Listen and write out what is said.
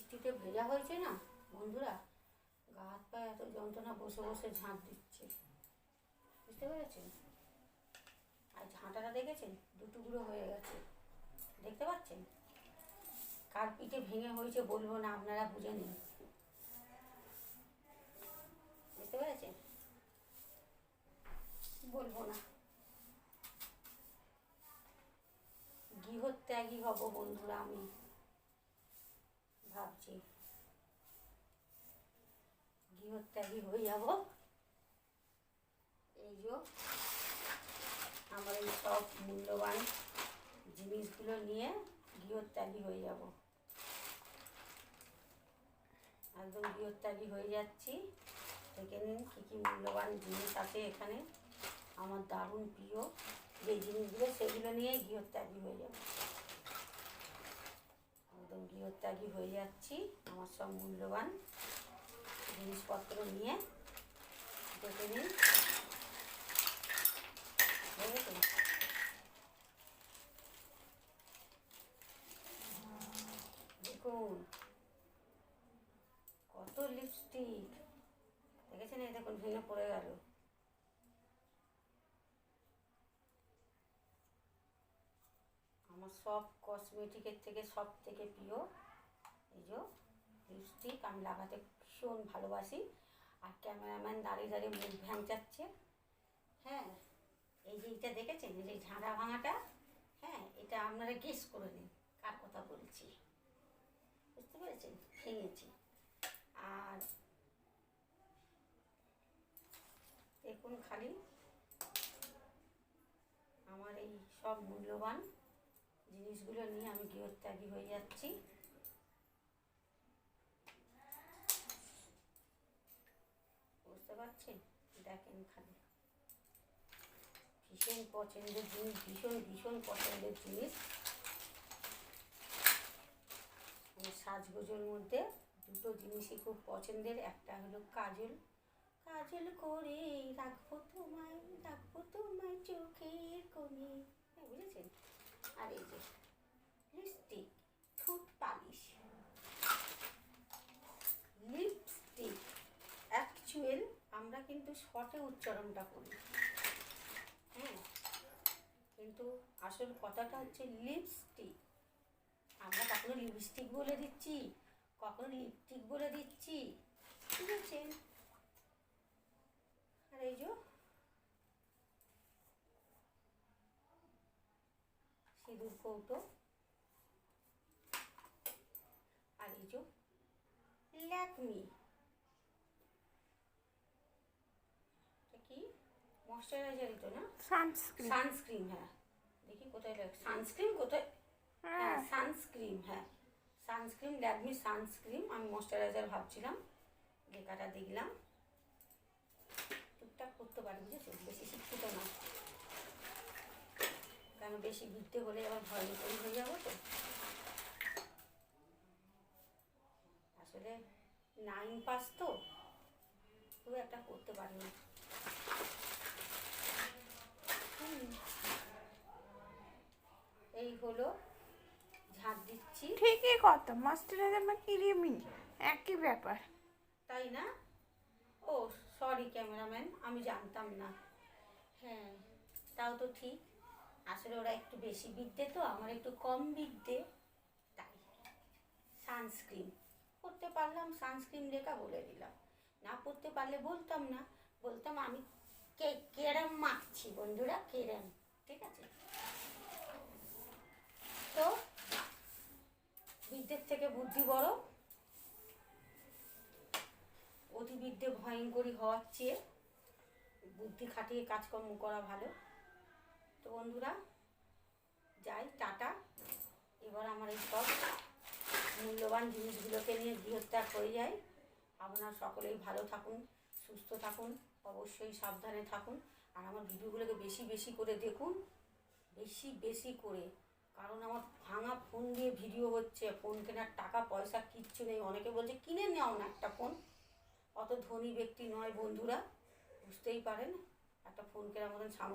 বৃষ্টিতে ভেজা হয়েছে না বন্ধুরা, গা হাত পায়ে এত যন্ত্রণা, বসে বসে ঝাঁট দিচ্ছে, বুঝতে পেরেছেন? আর ঝাঁটাটা দেখেছেন দুটুকরো হয়ে গেছে, দেখতে পাচ্ছেন? কার পিঠে ভেঙে হয়েছে বলবো না, আপনারা বুঝে নিন, বুঝতে পেরেছেন? বলবো না। গৃহত্যাগী হব বন্ধুরা, আমি ভাবছি গৃহত্যাগী হয়ে যাব। এই যে আমার এই সব মূল্যবান জিনিসগুলো নিয়ে গৃহত্যাগী হয়ে যাব, একদম গৃহত্যাগী হয়ে যাচ্ছি। দেখে নিন কী কী মূল্যবান জিনিস আছে এখানে, আমার দারুণ প্রিয় যে জিনিসগুলো, সেগুলো নিয়েই গৃহত্যাগী হয়ে যাব, একদম গৃহত্যাগী হয়ে যাচ্ছি আমার সব মূল্যবান জিনিসপত্র নিয়ে। দেখে নিন, বুঝেছেন? দেখুন কত লিপস্টিক, দেখেছেন? এই দেখুন ভেঙে পড়ে গেল। আমার সব কসমেটিকের থেকে সব থেকে প্রিয় এই যে লিপস্টিক, আমি লাগাতে ভীষণ ভালোবাসি। আর ক্যামেরাম্যান দাঁড়িয়ে দাঁড়িয়ে মুখ ভ্যাংচাচ্ছে। হ্যাঁ, এই যে এটা দেখেছেন, এই যে ঝাঁড়া ভাঙাটা, হ্যাঁ, এটা আপনারা গেস করে নিন কার কথা বলছি, বুঝতে পেরেছেন? ভেঙেছি। আর দেখুন খালি আমার এই সব মূল্যবান জিনিসগুলো নিয়ে আমি গৃহত্যাগী হয়ে যাচ্ছি। বুঝতে পারছেন? দেখেন খালি ভীষণ পছন্দের জিনিস, ভীষণ ভীষণ পছন্দের জিনিস। আমার সাজগোজের মধ্যে দুটো জিনিসই খুব পছন্দের, একটা হলো কাজল, কাজল করে রাখবো তোমায় চোখের কোণে, হ্যাঁ বুঝেছেন? আর এই যে লিপস্টিক, ঠোঁট পালিশ, লিপস্টিক অ্যাকচুয়াল আমরা কিন্তু শর্টে উচ্চারণটা করি, হ্যাঁ, কিন্তু আসল কথাটা হচ্ছে লিপস্টিক। আমরা কখনো লিপস্টিক বলে দিচ্ছি, কখনো লিপস্টিক বলে দিচ্ছি, ঠিক আছে? আর এই যে সিঁদুর কৌটো, আর এই যে ল্যাকমি, এটা কি ময়শ্চারাইজারই তো না? সানস্ক্রিন। সানস্ক্রিন, হ্যাঁ। দেখি কোথায় সানস্ক্রিন, কোথায়? হ্যাঁ সানস্ক্রিন, হ্যাঁ সানস্ক্রিন, ল্যাকমি সানস্ক্রিন। আমি ময়শ্চারাইজার ভাবছিলাম, লেখাটা দেখলাম। টুকটাক করতে পারি, বুঝেছো? বেশি শিক্ষিত না, কারণ বেশি বিদ্যে হলে আবার ভয় হয়ে যাবো তো। আসলে 9 পাস তো, খুব একটা করতে পারি না। এই হলো ঝাঁট দিচ্ছি। ঠিকই কথা, ময়শ্চারাইজার বা ক্রিমই একই ব্যাপার, তাই না? ও সরি ক্যামেরাম্যান, আমি জানতাম না। হ্যাঁ তাও তো ঠিক, আসলে ওরা একটু বেশি বিদ্যে তো, আমার একটু কম বিদ্যে, তাই সানস্ক্রিন পড়তে পারলাম, সানস্ক্রিন লেখা বলে দিলাম। না পড়তে পারলে বলতাম না, বলতাম আমি কেরাম মাখছি বন্ধুরা, কেরাম, ঠিক আছে? তো বিদ্যের থেকে বুদ্ধি বড়, অতিবিদ্যে ভয়ঙ্করী হওয়ার চেয়ে বুদ্ধি খাটিয়ে কাজকর্ম করা ভালো। তো বন্ধুরা যাই, টাটা। এবার আমার এই সব মূল্যবান জিনিসগুলোকে নিয়ে গৃহত্যাগ হয়ে যায়। আপনারা সকলেই ভালো থাকুন, সুস্থ থাকুন, অবশ্যই সাবধানে থাকুন। আর আমার ভিডিওগুলোকে বেশি বেশি করে দেখুন, বেশি বেশি করে, কারণ আমার ভাঙা ফোন দিয়ে ভিডিও হচ্ছে, ফোন কেনার টাকা পয়সা কিচ্ছু নেই। অনেকে বলছে কিনে নাও না একটা ফোন, অত ধনী ব্যক্তি নয় বন্ধুরা, বুঝতেই পারেন, একটা ফোন কেনার মতন সামর্থ্য